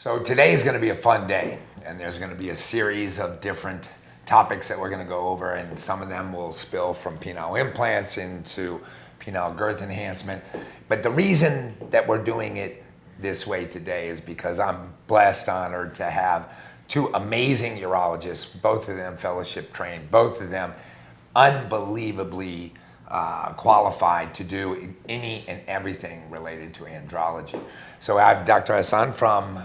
So today is going to be a fun day, and there's going to be a series of different topics that we're going to go over, and some of them will spill from penile implants into penile girth enhancement. But the reason that we're doing it this way today is because I'm blessed, honored to have two amazing urologists, both of them fellowship trained, both of them unbelievably qualified to do any and everything related to andrology. So I have Dr. Hasan from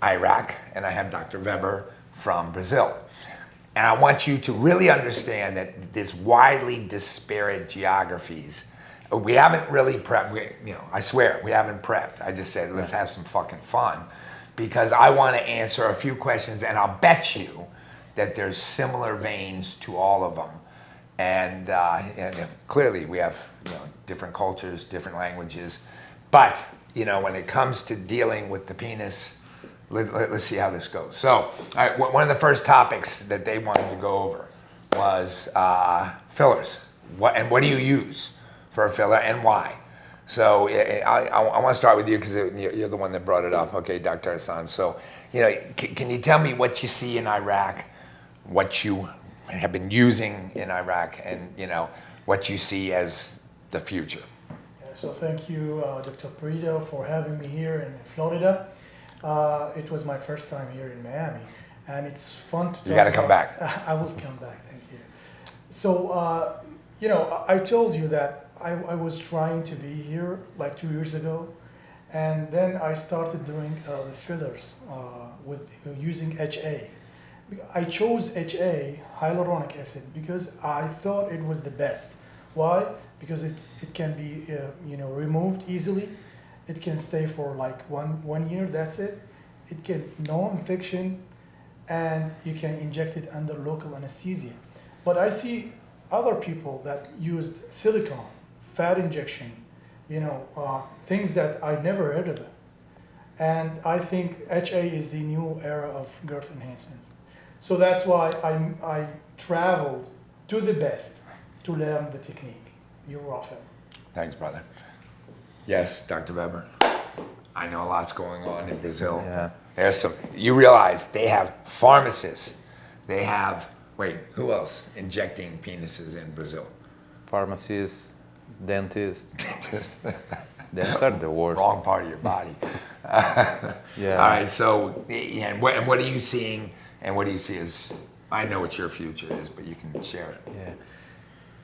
Iraq, and I have Dr. Veber from Brazil. And I want you to really understand that this widely disparate geographies, we haven't really prepped, I swear, we haven't prepped. I just said, let's have some fucking fun, because I want to answer a few questions, and I'll bet you that there's similar veins to all of them. And clearly we have different cultures, different languages, but when it comes to dealing with the penis, let's see how this goes. So one of the first topics that they wanted to go over was fillers. What do you use for a filler and why? So I want to start with you because you're the one that brought it up. Okay, Dr. Hasan. So can you tell me what you see in Iraq, what you have been using in Iraq, and what you see as the future? So thank you, Dr. Perito, for having me here in Florida. It was my first time here in Miami, and it's fun to talk. You got to come back. I will come back, thank you. So, I told you that I was trying to be here like 2 years ago, and then I started doing the fillers with using HA. I chose HA, hyaluronic acid, because I thought it was the best. Why? Because it can be removed easily. It can stay for like one year, that's it. It can no infection, and you can inject it under local anesthesia. But I see other people that used silicone, fat injection, things that I never heard of. And I think HA is the new era of girth enhancements. So that's why I traveled to the best to learn the technique. You're welcome. Thanks, brother. Yes, Dr. Veber. I know a lot's going on in Brazil. Yeah. There's some, you realize they have pharmacists. They have, who else injecting penises in Brazil? Pharmacists, dentists. Dentists are the worst. Wrong part of your body. Yeah. All right, so, and what are you seeing, and what do you see as, I know what your future is, but you can share it. Yeah.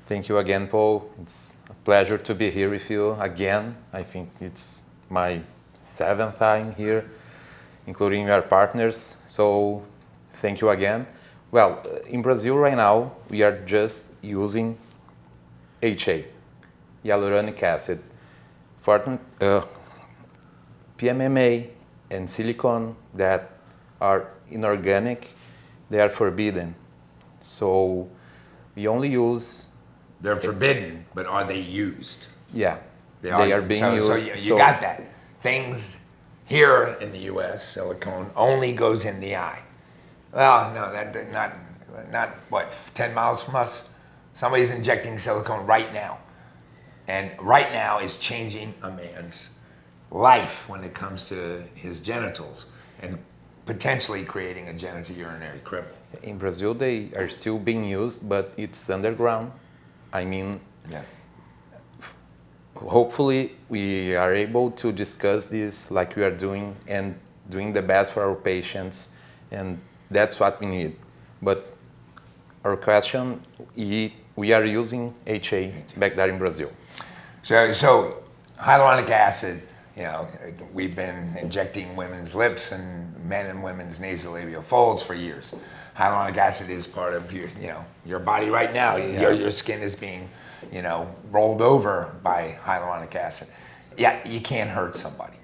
Thank you again, Paul. It's a pleasure to be here with you again. I think it's my 7th time here, including our partners. So thank you again. Well, in Brazil right now, we are just using HA, hyaluronic acid. PMMA and silicone that are inorganic, they are forbidden. So we only use... They're forbidden, but are they used? Yeah, they are being used. So you got that. Things here in the U.S., silicone only goes in the eye. Well, no, not what, 10 miles from us? Somebody's injecting silicone right now. And right now is changing a man's life when it comes to his genitals and potentially creating a genitourinary cripple. In Brazil, they are still being used, but it's underground. I mean, yeah. Hopefully we are able to discuss this like we are doing and doing the best for our patients, and that's what we need. But our question, we are using HA back there in Brazil. So hyaluronic acid, we've been injecting women's lips and men and women's nasolabial folds for years. Hyaluronic acid is part of your body right now. Your skin is being, rolled over by hyaluronic acid. Yeah, you can't hurt somebody.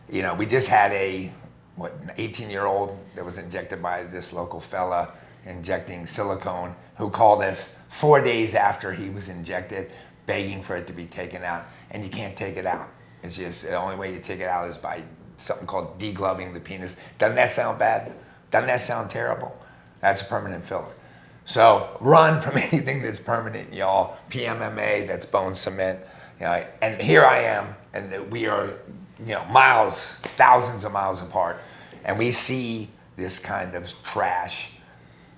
We just had an 18-year-old that was injected by this local fella injecting silicone, who called us 4 days after he was injected, begging for it to be taken out, and you can't take it out. It's just the only way you take it out is by something called degloving the penis. Doesn't that sound bad? Doesn't that sound terrible? That's a permanent filler. So run from anything that's permanent, y'all. PMMA, that's bone cement. And here I am, and we are, miles, thousands of miles apart. And we see this kind of trash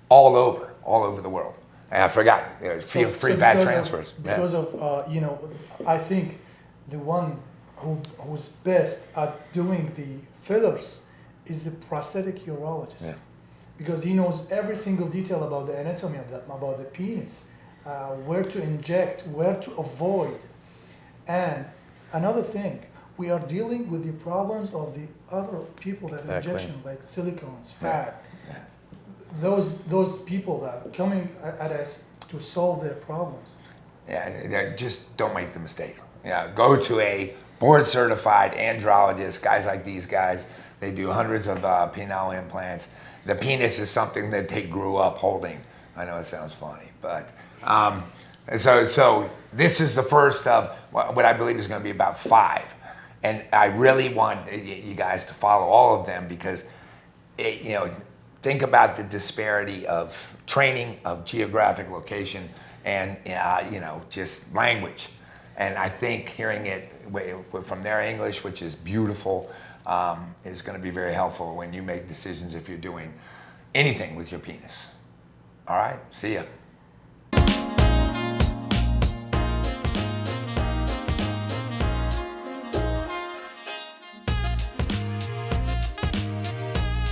all over the world. And I forgot, free fat because transfers. Because of, you know, I think the one who's best at doing the fillers is the prosthetic urologist. Yeah. Because he knows every single detail about the anatomy of that, about the penis, where to inject, where to avoid. And another thing, we are dealing with the problems of the other people that Exactly. injection, like silicones, fat. Yeah. Those people that are coming at us to solve their problems. Yeah, just don't make the mistake. Yeah, go to a board certified andrologist, guys like these guys. They do hundreds of penile implants. The penis is something that they grew up holding. I know it sounds funny, but so this is the first of what I believe is going to be about 5. And I really want you guys to follow all of them because, you know, think about the disparity of training, of geographic location, and you know, just language. And I think hearing it from their English, which is beautiful, is going to be very helpful when you make decisions if you're doing anything with your penis. All right, see ya.